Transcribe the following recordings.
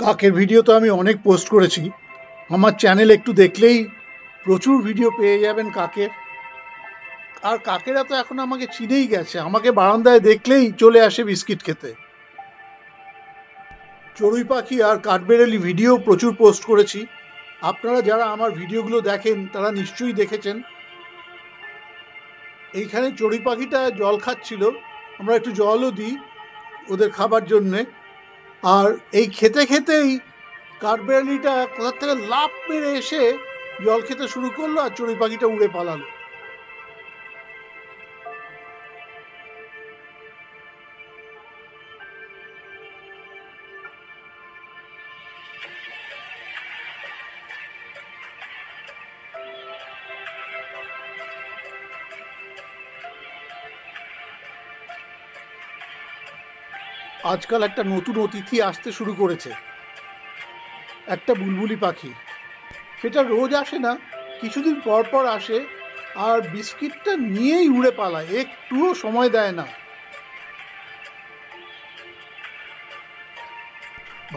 কাকের ভিডিও তো আমি অনেক পোস্ট করেছি। আমার চ্যানেল একটু দেখলেই প্রচুর ভিডিও পেয়ে যাবেন কাকের। আর কাকেরা তো এখন আমাকে চিনেই গেছে, আমাকে বারান্দায় দেখলেই চলে আসে বিস্কিট খেতে। চড়ুই পাখি আর কাঠবেড়ালি ভিডিও প্রচুর পোস্ট করেছি। আপনারা যারা আমার ভিডিওগুলো দেখেন তারা নিশ্চয়ই দেখেছেন। এইখানে চড়ুই পাখিটা জল খাচ্ছিল, আমরা একটু জলও দিই ওদের খাবার জন্যে। আর এই খেতে খেতেই কাঠবেড়ালিটা কোথা থেকে লাফ মেরে এসে জল খেতে শুরু করলো আর চড়ুই পাখিটা উড়ে পালালো। আজকাল একটা নতুন অতিথি আসতে শুরু করেছে, একটা বুলবুলি পাখি। সেটা রোজ আসে না, কিছুদিন পর পর আসে আর বিস্কিটটা নিয়েই উড়ে পালায়, একটুও সময় দেয় না।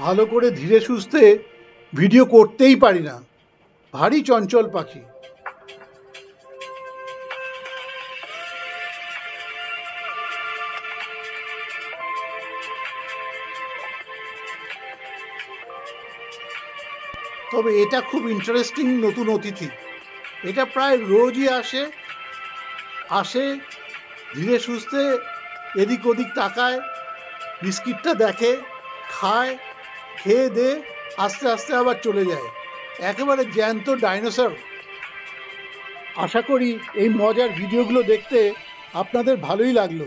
ভালো করে ধীরে সুস্থে ভিডিও করতেই পারি না, ভারী চঞ্চল পাখি। তবে এটা খুব ইন্টারেস্টিং নতুন অতিথি। এটা প্রায় রোজই আসে, আসে ধীরে সুস্থে এদিক ওদিক তাকায়, বিস্কিটটা দেখে, খায়, খেয়ে দে আস্তে আস্তে আবার চলে যায়, একেবারে জ্যান্ত ডাইনোসর। আশা করি এই মজার ভিডিওগুলো দেখতে আপনাদের ভালোই লাগলো।